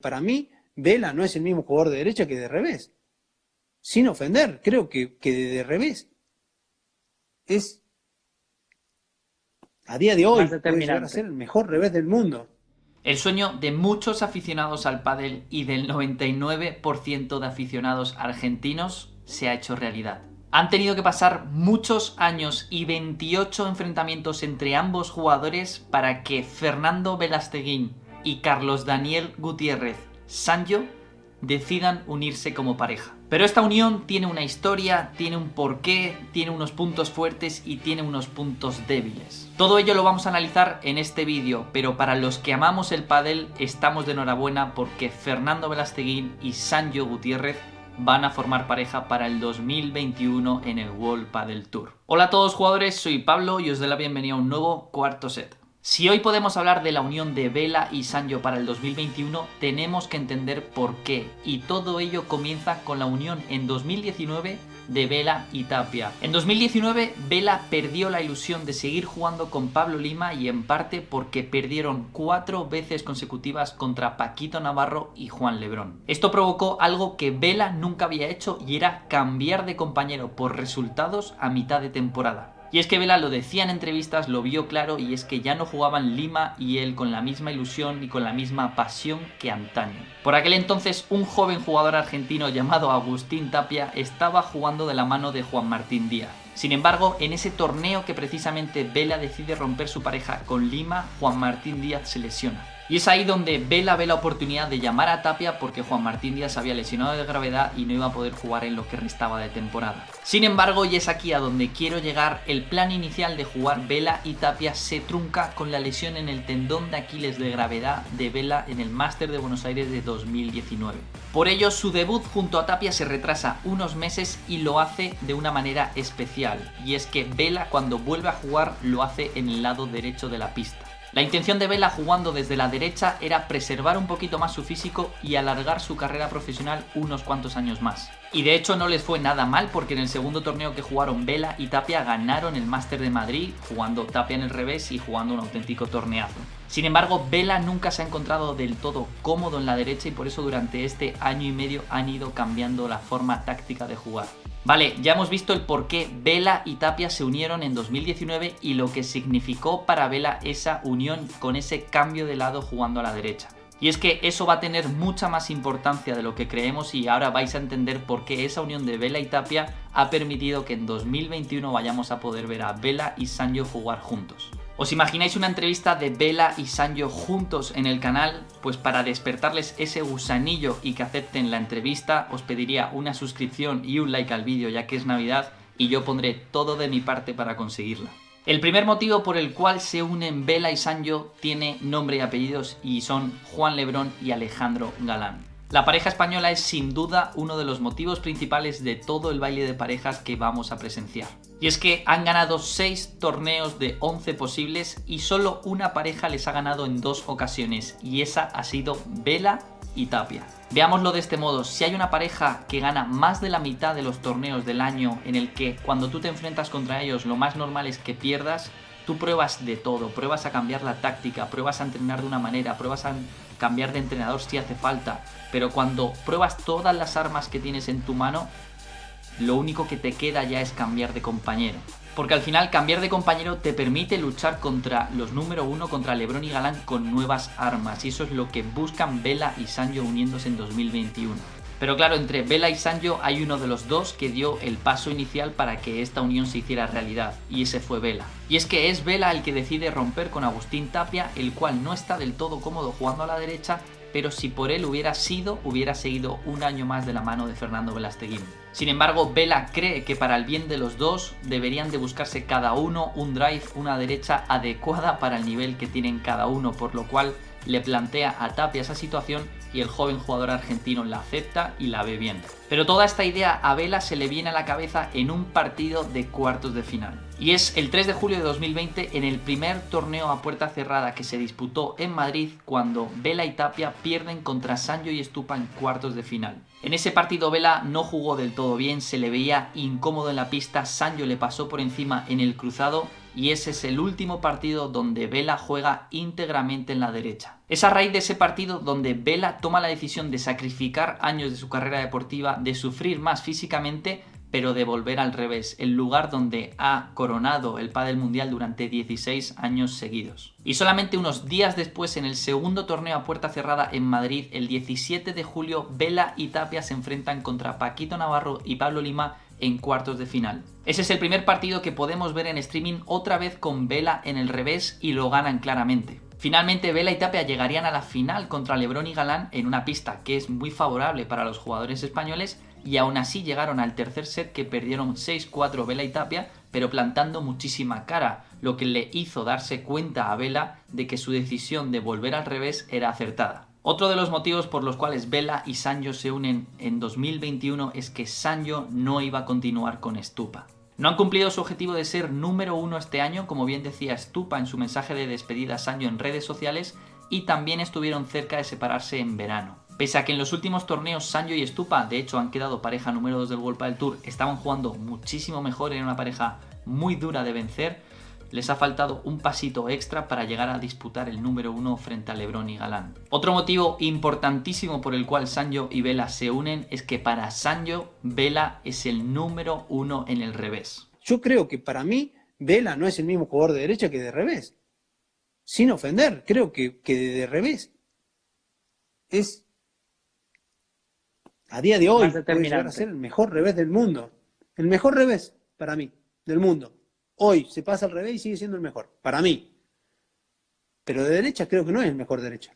Para mí, Vela no es el mismo jugador de derecha que de revés. Sin ofender, creo que de revés es, a día de Más hoy, puede llegar a ser determinante. el mejor revés del mundo. El sueño de muchos aficionados al pádel y del 99% de aficionados argentinos se ha hecho realidad. Han tenido que pasar muchos años y 28 enfrentamientos entre ambos jugadores para que Fernando Velasteguín y Carlos Daniel Gutiérrez Sanyo decidan unirse como pareja. Pero esta unión tiene una historia, tiene un porqué, tiene unos puntos fuertes y tiene unos puntos débiles. Todo ello lo vamos a analizar en este vídeo, pero para los que amamos el pádel estamos de enhorabuena porque Fernando Velasteguín y Sanyo Gutiérrez van a formar pareja para el 2021 en el World Padel Tour. Hola a todos jugadores, soy Pablo y os doy la bienvenida a un nuevo cuarto set. Si hoy podemos hablar de la unión de Vela y Sanyo para el 2021, tenemos que entender por qué. Y todo ello comienza con la unión en 2019 de Vela y Tapia. En 2019, Vela perdió la ilusión de seguir jugando con Pablo Lima y en parte porque perdieron 4 veces consecutivas contra Paquito Navarro y Juan Lebrón. Esto provocó algo que Vela nunca había hecho y era cambiar de compañero por resultados a mitad de temporada. Y es que Vela lo decía en entrevistas, lo vio claro, y es que ya no jugaban Lima y él con la misma ilusión y con la misma pasión que antaño. Por aquel entonces, un joven jugador argentino llamado Agustín Tapia estaba jugando de la mano de Juan Martín Díaz. Sin embargo, en ese torneo que precisamente Vela decide romper su pareja con Lima, Juan Martín Díaz se lesiona. Y es ahí donde Vela ve la oportunidad de llamar a Tapia porque Juan Martín Díaz se había lesionado de gravedad y no iba a poder jugar en lo que restaba de temporada. Sin embargo, y es aquí a donde quiero llegar, el plan inicial de jugar Vela y Tapia se trunca con la lesión en el tendón de Aquiles de gravedad de Vela en el Máster de Buenos Aires de 2019. Por ello, su debut junto a Tapia se retrasa unos meses y lo hace de una manera especial. Y es que Vela, cuando vuelve a jugar, lo hace en el lado derecho de la pista. La intención de Vela jugando desde la derecha era preservar un poquito más su físico y alargar su carrera profesional unos cuantos años más. Y de hecho no les fue nada mal porque en el segundo torneo que jugaron Vela y Tapia ganaron el Máster de Madrid jugando Tapia en el revés y jugando un auténtico torneazo. Sin embargo, Vela nunca se ha encontrado del todo cómodo en la derecha y por eso durante este año y medio han ido cambiando la forma táctica de jugar. Vale, ya hemos visto el por qué Vela y Tapia se unieron en 2019 y lo que significó para Vela esa unión con ese cambio de lado jugando a la derecha. Y es que eso va a tener mucha más importancia de lo que creemos y ahora vais a entender por qué esa unión de Vela y Tapia ha permitido que en 2021 vayamos a poder ver a Vela y Sanyo jugar juntos. ¿Os imagináis una entrevista de Vela y Sanyo juntos en el canal? Pues para despertarles ese gusanillo y que acepten la entrevista os pediría una suscripción y un like al vídeo ya que es Navidad y yo pondré todo de mi parte para conseguirla. El primer motivo por el cual se unen Vela y Sanyo tiene nombre y apellidos y son Juan Lebrón y Alejandro Galán. La pareja española es sin duda uno de los motivos principales de todo el baile de parejas que vamos a presenciar. Y es que han ganado 6 torneos de 11 posibles y solo una pareja les ha ganado en 2 ocasiones y esa ha sido Vela y Tapia. Veámoslo de este modo, si hay una pareja que gana más de la mitad de los torneos del año en el que cuando tú te enfrentas contra ellos lo más normal es que pierdas, tú pruebas de todo, pruebas a cambiar la táctica, pruebas a entrenar de una manera, pruebas a cambiar de entrenador si hace falta, pero cuando pruebas todas las armas que tienes en tu mano, lo único que te queda ya es cambiar de compañero. Porque al final cambiar de compañero te permite luchar contra los número 1, contra Lebrón y Galán con nuevas armas, y eso es lo que buscan Vela y Sanyo uniéndose en 2021. Pero claro, entre Vela y Sanyo hay uno de los dos que dio el paso inicial para que esta unión se hiciera realidad, y ese fue Vela. Y es que es Vela el que decide romper con Agustín Tapia, el cual no está del todo cómodo jugando a la derecha, pero si por él hubiera seguido un año más de la mano de Fernando Velasteguín. Sin embargo, Vela cree que para el bien de los dos deberían de buscarse cada uno un drive, una derecha adecuada para el nivel que tienen cada uno, por lo cual le plantea a Tapia esa situación y el joven jugador argentino la acepta y la ve bien. Pero toda esta idea a Vela se le viene a la cabeza en un partido de cuartos de final. Y es el 3 de julio de 2020 en el primer torneo a puerta cerrada que se disputó en Madrid cuando Vela y Tapia pierden contra Sanyo y Estupa en cuartos de final. En ese partido Vela no jugó del todo bien, se le veía incómodo en la pista, Sanyo le pasó por encima en el cruzado y ese es el último partido donde Vela juega íntegramente en la derecha. Es a raíz de ese partido donde Vela toma la decisión de sacrificar años de su carrera deportiva, de sufrir más físicamente, pero de volver al revés, el lugar donde ha coronado el pádel mundial durante 16 años seguidos. Y solamente unos días después, en el segundo torneo a puerta cerrada en Madrid, el 17 de julio, Vela y Tapia se enfrentan contra Paquito Navarro y Pablo Lima en cuartos de final. Ese es el primer partido que podemos ver en streaming otra vez con Vela en el revés y lo ganan claramente. Finalmente Vela y Tapia llegarían a la final contra Lebrón y Galán en una pista que es muy favorable para los jugadores españoles, y aún así llegaron al tercer set que perdieron 6-4 Vela y Tapia, pero plantando muchísima cara, lo que le hizo darse cuenta a Vela de que su decisión de volver al revés era acertada. Otro de los motivos por los cuales Vela y Sanyo se unen en 2021 es que Sanyo no iba a continuar con Stupa. No han cumplido su objetivo de ser número 1 este año, como bien decía Stupa en su mensaje de despedida a Sanyo en redes sociales, y también estuvieron cerca de separarse en verano. Pese a que en los últimos torneos Sanyo y Stupa, de hecho, han quedado pareja número 2 del World Padel Tour, estaban jugando muchísimo mejor, en una pareja muy dura de vencer, les ha faltado un pasito extra para llegar a disputar el número 1 frente a Lebrón y Galán. Otro motivo importantísimo por el cual Sanyo y Vela se unen es que para Sanyo, Vela es el número 1 en el revés. Yo creo que para mí, Vela no es el mismo jugador de derecha que de revés. Sin ofender, creo que de revés es, a día de hoy, puede llegar a ser el mejor revés del mundo. El mejor revés, para mí, del mundo. Hoy se pasa al revés y sigue siendo el mejor, para mí. Pero de derecha creo que no es el mejor derecha.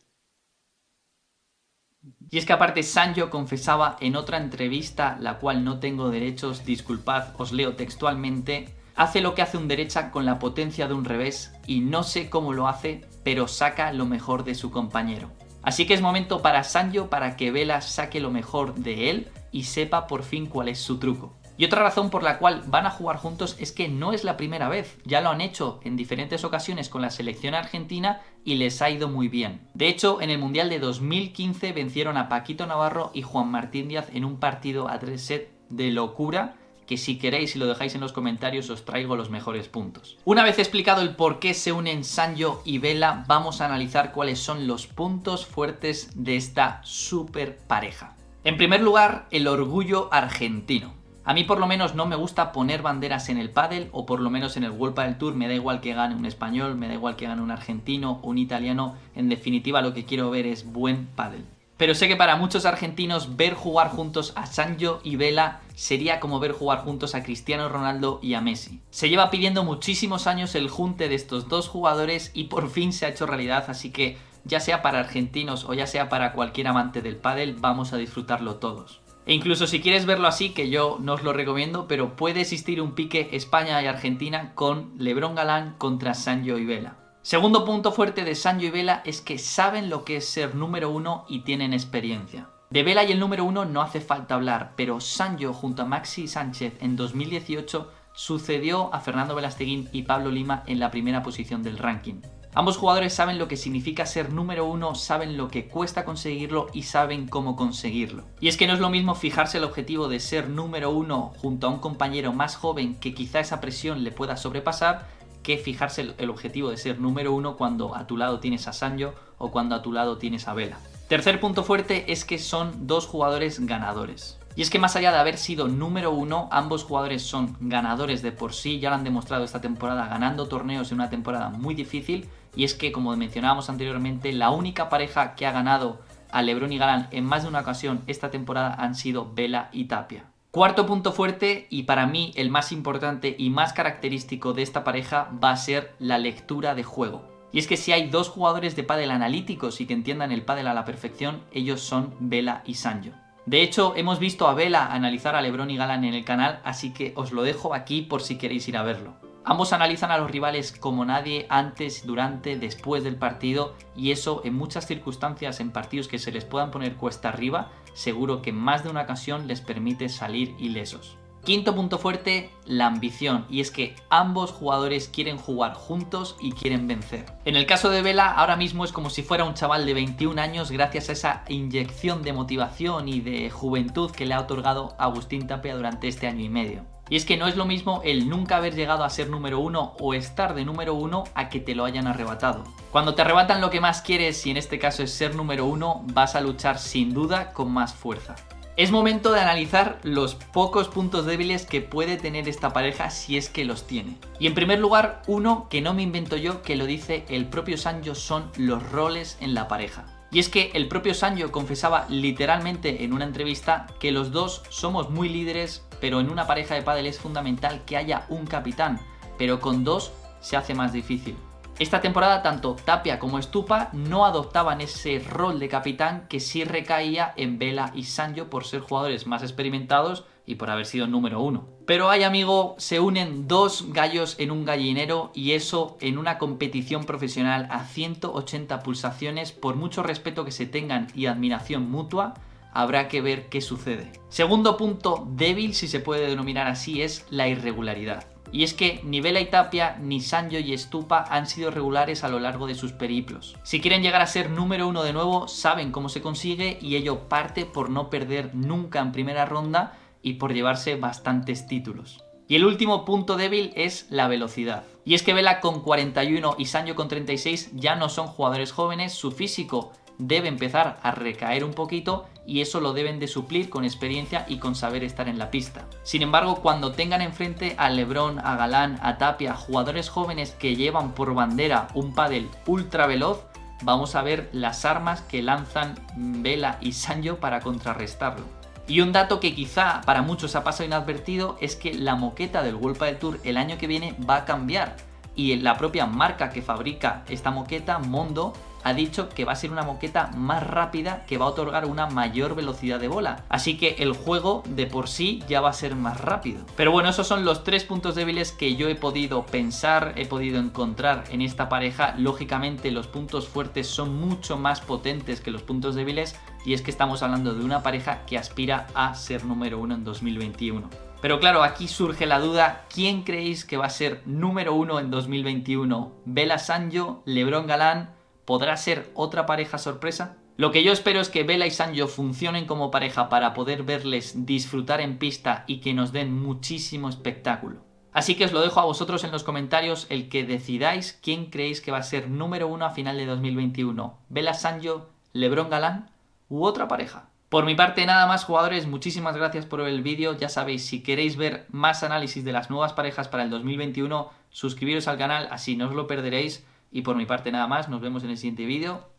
Y es que aparte Sanyo confesaba en otra entrevista, la cual no tengo derechos, disculpad, os leo textualmente: hace lo que hace un derecha con la potencia de un revés y no sé cómo lo hace, pero saca lo mejor de su compañero. Así que es momento para Sanyo para que Vela saque lo mejor de él y sepa por fin cuál es su truco. Y otra razón por la cual van a jugar juntos es que no es la primera vez, ya lo han hecho en diferentes ocasiones con la selección argentina y les ha ido muy bien. De hecho, en el Mundial de 2015 vencieron a Paquito Navarro y Juan Martín Díaz en un partido a 3 sets de locura, que si queréis y lo dejáis en los comentarios os traigo los mejores puntos. Una vez explicado el por qué se unen Sanyo y Vela, vamos a analizar cuáles son los puntos fuertes de esta super pareja. En primer lugar, el orgullo argentino. A mí por lo menos no me gusta poner banderas en el pádel, o por lo menos en el World Padel Tour. Me da igual que gane un español, me da igual que gane un argentino, un italiano. En definitiva, lo que quiero ver es buen pádel. Pero sé que para muchos argentinos ver jugar juntos a Sanyo y Vela sería como ver jugar juntos a Cristiano Ronaldo y a Messi. Se lleva pidiendo muchísimos años el junte de estos dos jugadores y por fin se ha hecho realidad, así que ya sea para argentinos o ya sea para cualquier amante del pádel, vamos a disfrutarlo todos. E incluso si quieres verlo así, que yo no os lo recomiendo, pero puede existir un pique España y Argentina con Lebrón Galán contra Sanyo y Vela. Segundo punto fuerte de Sanyo y Vela es que saben lo que es ser número 1 y tienen experiencia. De Vela y el número 1 no hace falta hablar, pero Sanyo junto a Maxi Sánchez en 2018 sucedió a Fernando Velasteguín y Pablo Lima en la primera posición del ranking. Ambos jugadores saben lo que significa ser número 1, saben lo que cuesta conseguirlo y saben cómo conseguirlo. Y es que no es lo mismo fijarse el objetivo de ser número 1 junto a un compañero más joven que quizá esa presión le pueda sobrepasar, que fijarse el objetivo de ser número 1 cuando a tu lado tienes a Sanyo o cuando a tu lado tienes a Vela. Tercer punto fuerte es que son dos jugadores ganadores. Y es que más allá de haber sido número 1, ambos jugadores son ganadores de por sí, ya lo han demostrado esta temporada ganando torneos en una temporada muy difícil. Y es que, como mencionábamos anteriormente, la única pareja que ha ganado a Lebrón y Galán en más de una ocasión esta temporada han sido Vela y Tapia. Cuarto punto fuerte, y para mí el más importante y más característico de esta pareja, va a ser la lectura de juego. Y es que si hay dos jugadores de pádel analíticos y que entiendan el pádel a la perfección, ellos son Vela y Sanyo. De hecho, hemos visto a Vela analizar a Lebrón y Galán en el canal, así que os lo dejo aquí por si queréis ir a verlo. Ambos analizan a los rivales como nadie, antes, durante, después del partido, y eso en muchas circunstancias, en partidos que se les puedan poner cuesta arriba, seguro que en más de una ocasión les permite salir ilesos. Quinto punto fuerte, la ambición, y es que ambos jugadores quieren jugar juntos y quieren vencer. En el caso de Vela, ahora mismo es como si fuera un chaval de 21 años gracias a esa inyección de motivación y de juventud que le ha otorgado Agustín Tapia durante este año y medio. Y es que no es lo mismo el nunca haber llegado a ser número 1 o estar de número 1 a que te lo hayan arrebatado. Cuando te arrebatan lo que más quieres, y en este caso es ser número 1, vas a luchar sin duda con más fuerza. Es momento de analizar los pocos puntos débiles que puede tener esta pareja si es que los tiene. Y en primer lugar, uno que no me invento yo, que lo dice el propio Sanyo, son los roles en la pareja. Y es que el propio Sanyo confesaba literalmente en una entrevista que los dos somos muy líderes, pero en una pareja de pádel es fundamental que haya un capitán, pero con dos se hace más difícil. Esta temporada tanto Tapia como Stupa no adoptaban ese rol de capitán que sí recaía en Vela y Sanyo por ser jugadores más experimentados y por haber sido número 1. Pero ahí, amigo, se unen dos gallos en un gallinero, y eso en una competición profesional a 180 pulsaciones, por mucho respeto que se tengan y admiración mutua, habrá que ver qué sucede. Segundo punto débil, si se puede denominar así, es la irregularidad. Y es que ni Vela y Tapia, ni Sanyo y Stupa han sido regulares a lo largo de sus periplos. Si quieren llegar a ser número 1 de nuevo, saben cómo se consigue, y ello parte por no perder nunca en primera ronda y por llevarse bastantes títulos. Y el último punto débil es la velocidad. Y es que Vela con 41 y Sanyo con 36 ya no son jugadores jóvenes, su físico debe empezar a recaer un poquito, y eso lo deben de suplir con experiencia y con saber estar en la pista. Sin embargo, cuando tengan enfrente a LeBron, a Galán, a Tapia, jugadores jóvenes que llevan por bandera un pádel ultra veloz, vamos a ver las armas que lanzan Vela y Sanyo para contrarrestarlo. Y un dato que quizá para muchos ha pasado inadvertido es que la moqueta del World Padel Tour el año que viene va a cambiar, y la propia marca que fabrica esta moqueta, Mondo, ha dicho que va a ser una moqueta más rápida que va a otorgar una mayor velocidad de bola. Así que el juego de por sí ya va a ser más rápido. Pero bueno, esos son los 3 puntos débiles que yo he podido pensar, he podido encontrar en esta pareja. Lógicamente los puntos fuertes son mucho más potentes que los puntos débiles, y es que estamos hablando de una pareja que aspira a ser número 1 en 2021. Pero claro, aquí surge la duda: ¿quién creéis que va a ser número 1 en 2021? ¿Vela Sanyo? ¿LeBron Galán? ¿Podrá ser otra pareja sorpresa? Lo que yo espero es que Vela y Sanyo funcionen como pareja para poder verles disfrutar en pista y que nos den muchísimo espectáculo. Así que os lo dejo a vosotros en los comentarios, el que decidáis quién creéis que va a ser número 1 a final de 2021. ¿Vela Sanyo, LeBron Galán u otra pareja? Por mi parte nada más, jugadores, muchísimas gracias por ver el vídeo. Ya sabéis, si queréis ver más análisis de las nuevas parejas para el 2021, suscribiros al canal, así no os lo perderéis. Y por mi parte nada más, nos vemos en el siguiente vídeo.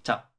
Chao.